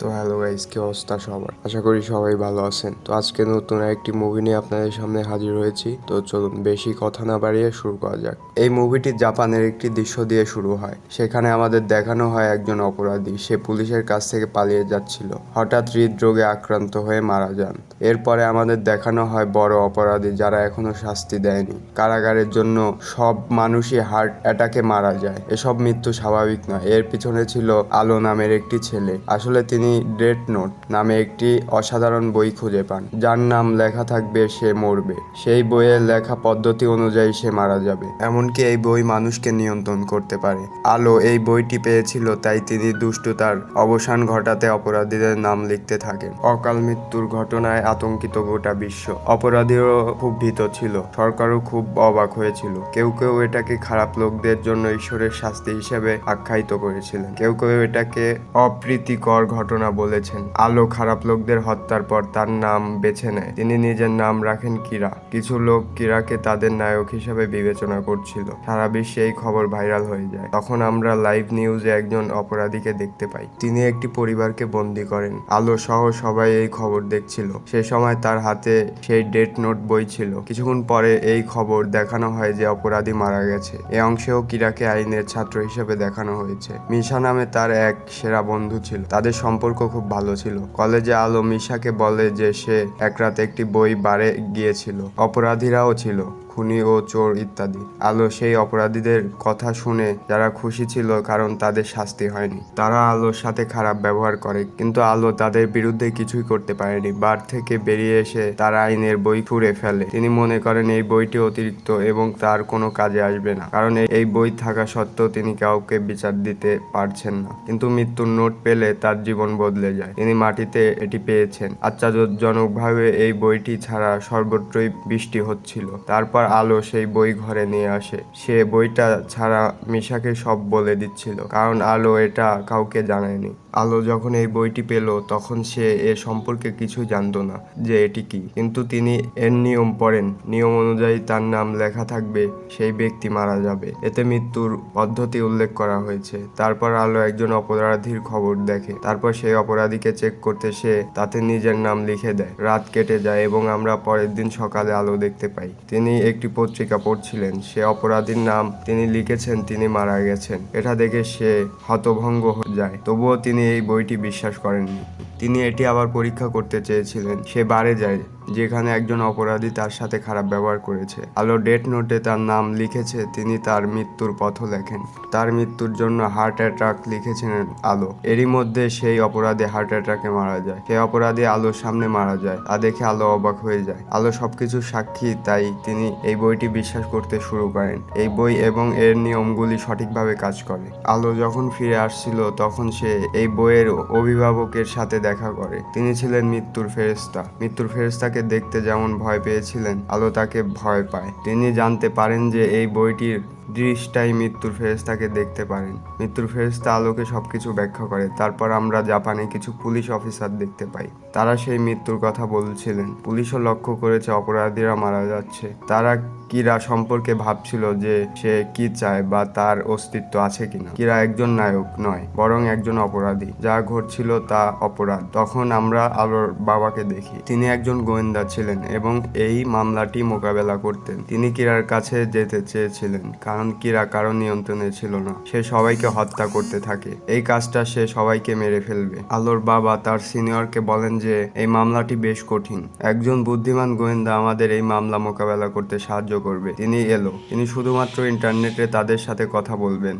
তো hello guys, কি অবস্থা সবার? আশা করি সবাই ভালো আছেন। তো আজকে নতুন একটি মুভি নিয়ে আপনাদের সামনে হাজির হয়েছি। তো চলুন বেশি কথা না বাড়িয়ে শুরু করা যাক। এই মুভিটি জাপানের একটি দৃশ্য দিয়ে শুরু হয়। সেখানে আমাদের দেখানো হয় একজন অপরাধী, সে পুলিশের কাছ থেকে পালিয়ে যাচ্ছিল। হঠাৎ হৃদরোগে আক্রান্ত হয়ে মারা যান। এরপরে আমাদের দেখানো হয় বড় অপরাধী যারা এখনো শাস্তি দেয়নি। কারাগারের জন্য সব মানুষই হার্ট অ্যাটাকে মারা যায়। এসব মৃত্যু স্বাভাবিক নয়, এর পিছনে ছিল আলো নামের একটি ছেলে। আসলে তিনি ডেথ নোট নামে একটি অসাধারণ বই খুঁজে পান, যার নাম লেখা থাকবে সে মরবে। সেই বইয়ের লেখা পদ্ধতি অনুযায়ী সে মারা যাবে। এমনকি এই বই মানুষকে নিয়ন্ত্রণ করতে পারে। আলো এই বইটি পেয়েছিল, তাই তিনি দুষ্টতার অবসান ঘটাতে অপরাধীদের নাম লিখতে থাকেন। অকাল মৃত্যুর ঘটনায় আতঙ্কিত গোটা বিশ্ব। অপরাধীও খুব ভীত ছিল, সরকারও খুব অবাক হয়েছিল। কেউ কেউ এটাকে খারাপ লোকদের জন্য ঈশ্বরের শাস্তি হিসেবে আখ্যায়িত করেছিলেন, কেউ কেউ এটাকে অপ্রীতিকর ঘটনা বলেছেন। আলো খারাপ লোকদের হত্যার পর তার নাম বেছে নেয়। তিনি নিজের নাম রাখেন কিরা। কিছু লোক কিরাকে তাদের নায়ক হিসেবে বিবেচনা করছিল। সারা বিশ্বে এই খবর ভাইরাল হয়ে যায়। তখন আমরা লাইভ নিউজে একজন অপরাধীকে দেখতে পাই। তিনি একটি পরিবারকে বন্দী করেন। আলো সহ সবাই এই খবর দেখছিল। সে সময় তার হাতে সেই ডেথ নোট বই ছিল। কিছুক্ষণ পরে এই খবর দেখানো হয় যে অপরাধী মারা গেছে। এই অংশেও কিরাকে আইনের ছাত্র হিসেবে দেখানো হয়েছে। মিশা নামে তার এক সেরা বন্ধু ছিল। তাদের সম্পর্ক খুব ভালো ছিল। কলেজে আলো মিশাকে বলে যে সে এক রাতে একটি বই বারে গিয়েছিল। অপরাধীরাও ছিল, খুনি ও চোর ইত্যাদি। আলো সেই অপরাধীদের কথা শুনে যারা খুশি ছিল, কারণ তাদের শাস্তি হয়নি। তারা আলোর সাথে খারাপ ব্যবহার করে, কিন্তু আলো তাদের বিরুদ্ধে কিছুই করতে পারেনি। বার থেকে বেরিয়ে এসে তারা আইনের বই ছুঁড়ে ফেলে। তিনি মনে করেন এই বইটি অতিরিক্ত এবং তার কোনো কাজে আসবে না, কারণ এই বই থাকা সত্ত্বেও তিনি কাউকে বিচার দিতে পারছেন না। কিন্তু মৃত্যুর নোট পেলে তার জীবন বদলে যায়। তিনি মাটিতে এটি পেয়েছেন। আশ্চর্যজনকভাবে এই বইটি ছাড়া সর্বত্রই বৃষ্টি হচ্ছিল। তারপর আলো সেই বই ঘরে নিয়ে আসে। সে বইটা ছাড়া মিশাকে সব বলে দিচ্ছিল, কারণ আলো এটা কাউকে জানায়নি। আলো যখন এই বইটি পেল, তখন সে এ সম্পর্কে কিছু জানতো না যে এটি কি, কিন্তু তিনি এর নিয়ম পড়েন। নিয়ম অনুযায়ী তার নাম লেখা থাকবে, সেই ব্যক্তি মারা যাবে। এতে মৃত্যুর পদ্ধতি উল্লেখ করা হয়েছে। তারপর আলো একজন অপরাধীর খবর দেখে। তারপর সেই অপরাধীকে চেক করতে সে তাতে নিজের নাম লিখে দেয়। রাত কেটে যায় এবং আমরা পরের দিন সকালে আলো দেখতে পাই। তিনি একটি পত্রিকা পড়ছিলেন। সে অপরাধীর নাম তিনি লিখেছেন, তিনি মারা গেছেন। এটা দেখে সে হতভম্ব হয়ে যায়। তবুও তিনি এই বইটি বিশ্বাস করেননি। তিনি এটি আবার পরীক্ষা করতে চেয়েছিলেন। সে বারে যায় যেখানে একজন অপরাধী তার সাথে খারাপ ব্যবহার করেছে। আলো ডেথ নোটে তার নাম লিখেছে। তিনি তার মৃত্যুর পথও লেখেন। তার মৃত্যুর জন্য হার্ট অ্যাটাক লিখেছিলেন আলো। এরই মধ্যে সেই অপরাধী হার্ট অ্যাটাকে মারা যায়। সেই অপরাধী আলোর সামনে মারা যায়। তা দেখে আলো অবাক হয়ে যায়। আলো সবকিছু সাক্ষী, তাই তিনি এই বইটি বিশ্বাস করতে শুরু করেন। এই বই এবং এর নিয়মগুলি সঠিকভাবে কাজ করে। আলো যখন ফিরে আসছিল, তখন সে এই বইয়ের অভিভাবকের সাথে দেখা করে। তিনি ছিলেন মৃত্যুর ফেরেশতা। মৃত্যুর ফেরেশতাকে দেখতে যেমন ভয় পেয়েছিলেন, আলো তাকে ভয় পায়। তিনি জানতে পারেন যে এই বইটির দৃষ্টাই মৃত্যুর ফেরেশতাকে দেখতে পারেন। মৃত্যুর ফেরেশতা আলোকে সবকিছু ব্যাখ্যা করে। তারপর আমরা জাপানে কিছু পুলিশ অফিসার দেখতে পাই। তারা সেই মৃত্যুর কথা বলছিলেন। পুলিশও লক্ষ্য করেছে অপরাধীরা মারা যাচ্ছে। তারা কিরা সম্পর্কে ভাবছিল যে সে কি চায় বা তার অস্তিত্ব আছে কিনা। কিরা একজন নায়ক নয়, বরং একজন অপরাধী। যা ঘটছিল তা অপরাধ। তখন আমরা আলোর বাবাকে দেখি। তিনি একজন গোয়েন্দা ছিলেন এবং এই মামলাটি মোকাবেলা করতেন। তিনি কিরার কাছে যেতে চেয়েছিলেন, কারণ কিরা কারো নিয়ন্ত্রণে ছিল না। সে সবাইকে হত্যা করতে থাকে। এই কাজটা সে সবাইকে মেরে ফেলবে। আলোর বাবা তার সিনিয়রকে বলেন যে এই মামলাটি বেশ কঠিন। একজন বুদ্ধিমান গোয়েন্দা আমাদের এই মামলা মোকাবেলা করতে সাহায্য করবে। তিনি এলো। তিনি শুধুমাত্র ইন্টারনেটে তাদের সাথে কথা বলবেন।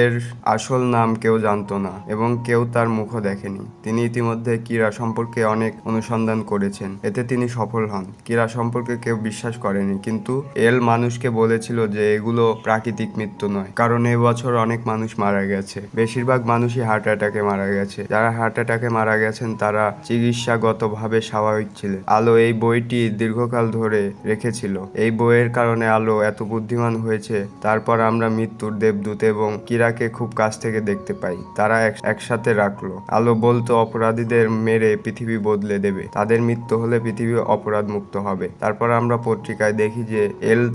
এর আসল নাম কেউ জানতো না এবং কেউ তার মুখও দেখেনি। তিনি ইতিমধ্যে কিরা সম্পর্কে অনেক অনুসন্ধান করেছেন। এতে তিনি সফল হন। কিরা সম্পর্কে কেউ বিশ্বাস করেনি, কিন্তু মানুষকে বলেছিল যে এগুলো প্রাকৃতিক মৃত্যু নয়, কারণ এবছর অনেক মানুষ মারা গেছে। বেশিরভাগ মানুষই হার্ট অ্যাটাকে মারা গেছে। যারা হার্ট অ্যাটাকে মারা গেছেন তারা চিকিৎসাগতভাবে স্বাভাবিক ছিলেন। আলো এই বইটি দীর্ঘকাল ধরে রেখেছিল। এই বইয়ের কারণে আলো এত বুদ্ধিমান হয়েছে। তারপর আমরা মৃত্যুর দেবদূত এবং কিরাকে খুব কাছ থেকে দেখতে পাই। তারা একসাথে রাখলো। আলো বলতো অপরাধীদের মেরে পৃথিবী বদলে দেবে। তাদের মৃত্যু হলে পৃথিবী অপরাধ মুক্ত হবে। তারপর আমরা পত্রিকায় দেখি যে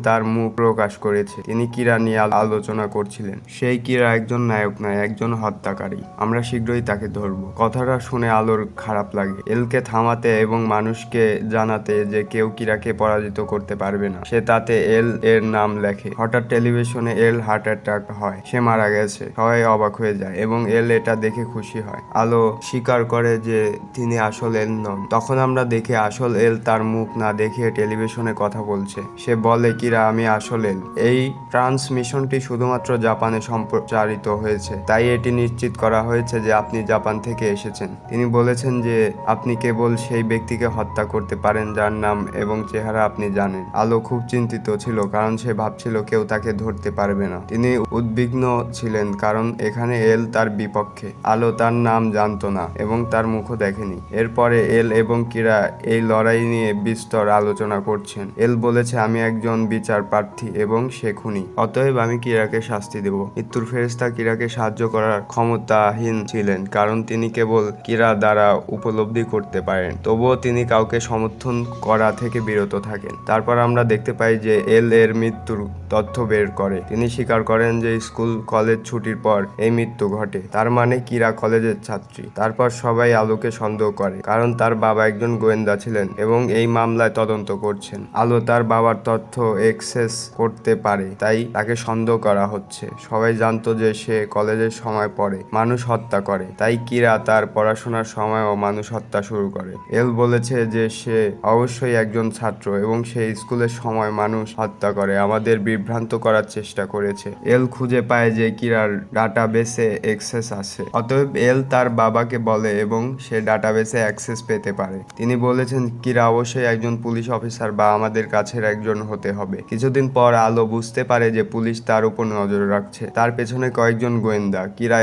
তার মুখ প্রকাশ করেছে। তিনি কিরা নিয়ে আলোচনা করছিলেন। সেই কিরা একজন নায়ক নয়, একজন হত্যাকারী। আমরা শীঘ্রই তাকে ধরব। কথাটা শুনে আলোর খারাপ লাগে। এলকে থামাতে এবং মানুষকে জানাতে যে কেউ কিরাকে পরাজিত করতে পারবে না, সে তাতে এল এর নাম লেখে। হঠাৎ টেলিভিশনে এল হার্ট অ্যাটাক হয়, সে মারা গেছে। সবাই অবাক হয়ে যায় এবং এল এটা দেখে খুশি হয়। আলো স্বীকার করে যে তিনি আসল এল নন। তখন আমরা দেখি আসল এল তার মুখ না দেখিয়ে টেলিভিশনে কথা বলছে। সে বলে, কিরা, আমি আসল এল। এই ট্রান্সমিশনটি শুধুমাত্র জাপানে সম্প্রচারিত হয়েছে, তাই এটি নিশ্চিত করা হয়েছে যে আপনি জাপান থেকে এসেছেন। তিনি বলেছেন যে আপনি কেবল সেই ব্যক্তিকে হত্যা করতে পারেন যার নাম এবং চেহারা আপনি জানেন। আলো খুব চিন্তিত ছিল কারণ সে ভাবছিল কেউ তাকে ধরতে পারবে না। তিনি উদ্বিগ্ন ছিলেন কারণ এখানে এল তার বিপক্ষে। আলো তার নাম জানতো না এবং তার মুখও দেখেনি। এরপরে এল এবং কিরা এই লড়াই নিয়ে বিস্তর আলোচনা করছেন। এল বলেছে, আমি একজন বিচার প্রার্থী এবং সে খুনি, অতএব আমি কিরাকে শাস্তি দেব। মৃত্যুর ফেরেশতা কিরাকে সাহায্য করার ক্ষমতাহীন ছিলেন কারণ তিনি কেবল কিরা দ্বারা উপলব্ধি করতে পারেন। তবুও তিনি কাউকে সমর্থন করা থেকে বিরত থাকেন। তারপর আমরা দেখতে পাই যে এল এর মৃত্যুর তথ্য বের করে। তিনি স্বীকার করেন যে স্কুল কলেজ ছুটির পর এই মৃত্যু ঘটে, তার মানে কিরা কলেজের ছাত্রী। তারপর সবাই আলোকে সন্দেহ করে কারণ তার বাবা একজন গোয়েন্দা ছিলেন এবং এই মামলায় তদন্ত করছেন। আলো তার বাবার তথ্য অ্যাক্সেস করতে পারে, তাই তাকে সন্দেহ করা হচ্ছে। সবাই জানতো যে সে কলেজের সময় পড়ে, মানুষ হত্যা করে, তাই কিরা তার পড়াশোনার সময়ও মানুষ হত্যা শুরু করে। এল বলেছে যে সে অবশ্যই একজন ছাত্র এবং সে স্কুলের সময় মানুষ হত্যা করে, আমাদের বিভ্রান্ত করার চেষ্টা করেছে। এল খুঁজে পায় যে কিরার ডাটাবেসে অ্যাক্সেস আছে, অতএব এল তার বাবাকে বলে এবং সে ডাটাবেসে অ্যাক্সেস পেতে পারে। তিনি বলেছেন কিরা অবশ্যই একজন পুলিশ অফিসার বা আমাদের কাছের একজন হতে হবে। কিছুদিন পর আলো বুঝতে পারে যে পুলিশ তার উপর নজর রাখছে, তার পেছনে কয়েকজন গোয়েন্দা। কিরা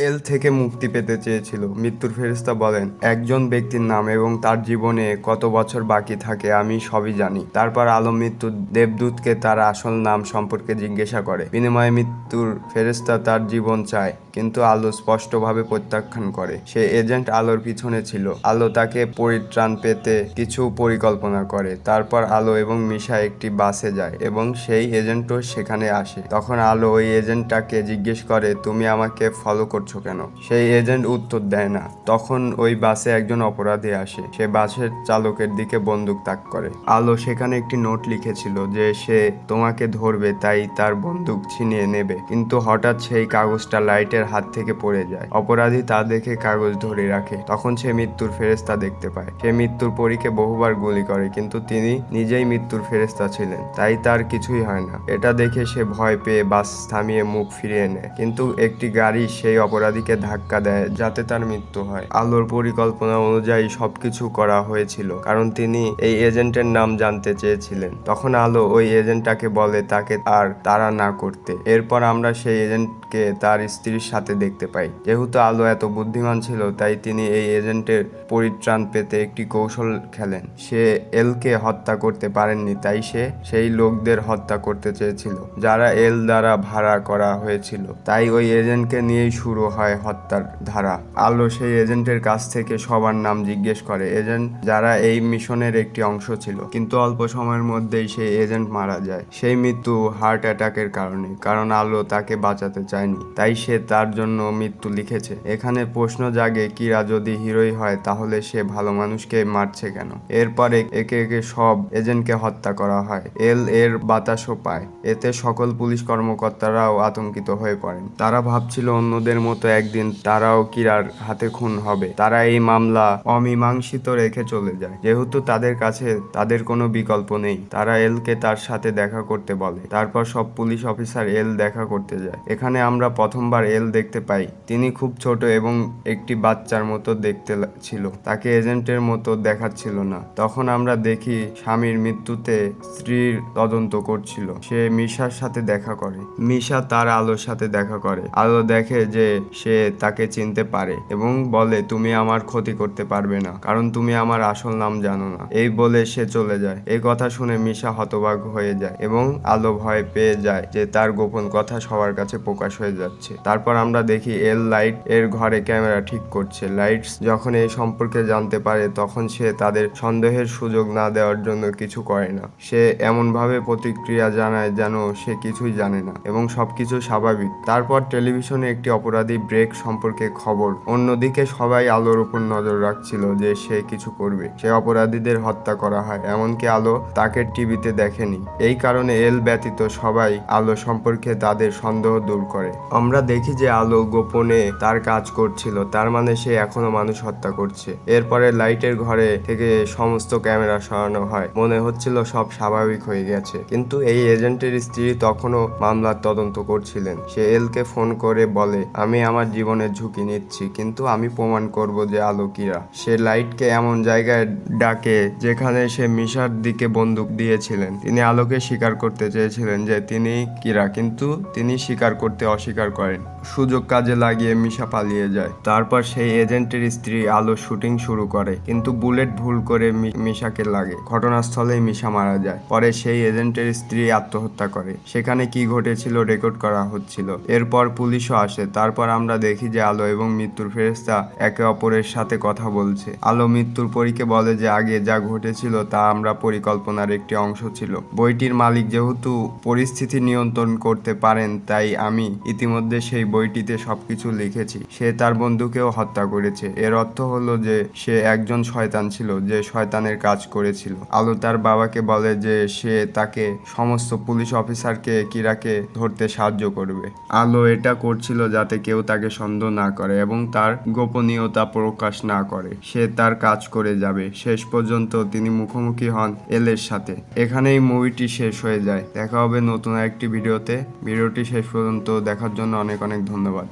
এল থেকে মুক্তি পেতে চেয়েছিল। মৃত্যুর ফেরেশতা বলেন, একজন ব্যক্তির নাম এবং তার জীবনে কত বছর বাকি থাকে আমি সবই জানি। তারপর আলো মৃত্যুর দেবদূতকে তার আসল নাম সম্পর্কে জিজ্ঞাসা করে। বিনিময়ে মৃত্যুর ফেরেশতা তার জীবন চায়, কিন্তু আলো স্পষ্টভাবে প্রত্যাখ্যান করে। সে এজেন্ট আলোর পিছনে ছিল। আলো তাকে পরিত্রাণ পেতে কিছু পরিকল্পনা করে। তারপর আলো এবং মিশা একটি বাসে যায় এবং সেই এজেন্টও সেখানে আসে। তখন আলো ওই এজেন্টটাকে জিজ্ঞেস করে, তুমি আমাকে ফলো করছো কেন? সেই এজেন্ট উত্তর দেয় না। তখন ওই বাসে একজন অপরাধী আসে। সে বাসের চালকের দিকে বন্দুক তাক করে। আলো সেখানে একটি নোট লিখেছিল যে সে তোমাকে ধরবে, তাই তার বন্দুক ছিনিয়ে নেবে। কিন্তু হঠাৎ সেই কাগজটা লাইটের হাত থেকে পড়ে যায়। অপরাধী তা দেখে কাগজ ধরে রাখে। তখন সে মৃত্যুর ফেরেশতা দেখতে পায়। সে মৃত্যুর পরীকে বহুবার গুলি করে, কিন্তু তিনি নিজেই মৃত্যুর ফেরেশতা ছিলেন, তাই তার কিছুই হয় না। এটা দেখে সে ভয় পেয়ে বাস থামিয়ে মুখ ফিরিয়ে নেয়, কিন্তু একটি গাড়ি সেই অপরাধীকে ধাক্কা দেয় যাতে তার মৃত্যু হয়। আলোর পরিকল্পনা অনুযায়ী সবকিছু করা হয়েছিল কারণ তিনি এই এজেন্টের নাম জানতে চেয়েছিলেন। তখন আলো ওই এজেন্টটাকে বলে তাকে আর তাড়া না করতে। এরপর আমরা সেই এজেন্টকে তার স্ত্রীর সাথে দেখতে পাই। যেহেতু আলো এত বুদ্ধিমান ছিল, তাই তিনি এই এজেন্টের পরিত্রাণ পেতে একটি কৌশল খেলেন। সে এলকে হত্যা করতে পারেননি, তাই সে সেই লোকদের হত্যা করতে চেয়েছিল যারা এল দ্বারা ভাড়া করা হয়েছিল। তাই ওই এজেন্টকে নিয়েই শুরু হয় হত্যার ধারা। আলো সেই এজেন্টের কাছ থেকে সবার নাম জিজ্ঞেস করে, এজেন্ট যারা এই মিশনের একটি অংশ ছিল, কিন্তু অল্প সময়ের মধ্যেই সেই এজেন্ট মারা যায়। সেই মৃত্যু হার্ট অ্যাটাকের কারণে, কারণ আলো তাকে বাঁচাতে চায়নি, তাই সে তার জন্য মৃত্যু লিখেছে। এখানে প্রশ্ন জাগে, কিরা যদি হিরোই হয় তাহলে সে ভালো মানুষকে মারছে কেন? এরপরে একে একে সব এজেন্টকে হত্যা করা হয়। এল এর বাতাসও পায়। এতে সকল পুলিশ কর্মকর্তারাও আতঙ্কিত হয়ে পড়েন। তারা ভাবছিল অন্যদের মতো একদিন তারাও কিরার হাতে খুন হবে। তারা এই মামলা অমীমাংসিত রেখে চলে যায়। যেহেতু তাদের কাছে তাদের কোনো বিকল্প নেই, তারা এলকে তার সাথে দেখা করতে বলে। তারপর সব পুলিশ অফিসার এল দেখা করতে যায়। এখানে আমরা প্রথমবার এল দেখতে পাই। তিনি খুব ছোট এবং একটি বাচ্চার মতো দেখতে ছিল। তাকে এজেন্টের মতো দেখাচ্ছিল না। তখন আমরা দেখি স্বামীর মৃত্যুতে স্ত্রীর তদন্ত করছিল। সে মিশার সাথে দেখা করে। মিশা তার আলোর সাথে দেখা করে। আলো দেখে যে সে তাকে চিনতে পারে এবং বলে, তুমি আমার ক্ষতি করতে পারবে না কারণ তুমি আমার আসল নাম জানো না। এই বলে সে চলে যায়। এই কথা শুনে মিশা হতবাক হয়ে যায় এবং আলো ভয় পেয়ে যায় যে তার গোপন কথা সবার কাছে প্রকাশ হয়ে যাচ্ছে। তারপর আমরা দেখি এল লাইট এর ঘরে ক্যামেরা ঠিক করছে। লাইটস যখন এই সম্পর্কে জানতে পারে তখন সে তাদের সন্দেহের সুযোগ না দেওয়ার জন্য কিছু করে না। সে এমনভাবে প্রতিক্রিয়া জানায় যেন সে কিছুই জানে না এবং সবকিছু স্বাভাবিক। তারপর টেলিভিশনে একটি অপরাধী ব্রেক সম্পর্কে খবর। অন্যদিকে সবাই আলোর উপর নজর রাখছিল যে সে কিছু করবে। সে অপরাধীদের হত্যা করা হয়, এমনকি আলো তাকে টিভিতে দেখেনি। এই কারণে এল ব্যতীত সবাই আলো সম্পর্কে তাদের সন্দেহ দূর করে। আমরা দেখি যে আলো গোপনে তার কাজ করছিল, তার মানে সে এখনো মানুষ হত্যা করছে। এরপরে লাইটের ঘরে থেকে সমস্ত ক্যামেরা সরানো হয়। মনে হচ্ছিল সব স্বাভাবিক হয়ে গেছে, কিন্তু এই এজেন্টের স্ত্রী তখনও মামলার তদন্ত করছিলেন। সে এলকে ফোন করে বলে, আমি আমার জীবনের ঝুঁকি নিচ্ছি, কিন্তু আমি প্রমাণ করব যে আলো কিরা। সে লাইটকে এমন জায়গায় ডাকে যেখানে সে মিশার দিকে বন্দুক দিয়েছিলেন। তিনি আলোকে স্বীকার করতে চেয়েছিলেন যে তিনি কিরা, কিন্তু তিনি স্বীকার করতে অস্বীকার করেন। সুযোগ কাজে লাগিয়ে মিশা পালিয়ে যায়। তারপর সেই এজেন্টের স্ত্রী আলো শুটিং শুরু করে, কিন্তু বুলেট ভুল করে মিশাকে লাগে। ঘটনাস্থলেই মিশা মারা যায়। পরে সেই এজেন্টের স্ত্রী আত্মহত্যা করে। সেখানে কি ঘটেছিল রেকর্ড করা হচ্ছিল। এরপর পুলিশও আসে। তারপর আমরা দেখি যে আলো এবং মৃত্যুর ফেরেশতা একে অপরের সাথে কথা বলছে। আলো মৃত্যুর পরীকে বলে যে আগে যা ঘটেছিল তা আমরা পরিকল্পনার একটি অংশ ছিল। বইটির মালিক যেহেতু পরিস্থিতি নিয়ন্ত্রণ করতে পারেন, তাই আমি ইতিমধ্যে সেই বইটিতে সবকিছু লিখেছি। সে তার বন্ধুকেও হত্যা করেছে। এর অর্থ হলো যে সে একজন শয়তান ছিল, যে শয়তানের কাজ করেছিল। আলো তার বাবাকে বলে যে সে তাকে সমস্ত পুলিশ অফিসারকে কিরাকে ধরতে সাহায্য করবে। আলো এটা করছিল যাতে কেউ তাকে সন্দেহ না করে এবং তার গোপনীয়তা প্রকাশ না করে। সে তার কাজ করে যাবে। শেষ পর্যন্ত তিনি মুখোমুখি হন এলের সাথে। এখানেই মুভিটি শেষ হয়ে যায়। দেখা হবে নতুন একটি ভিডিওতে। ভিডিওটি শেষ পর্যন্ত দেখার জন্য অনেক অনেক ধন্যবাদ।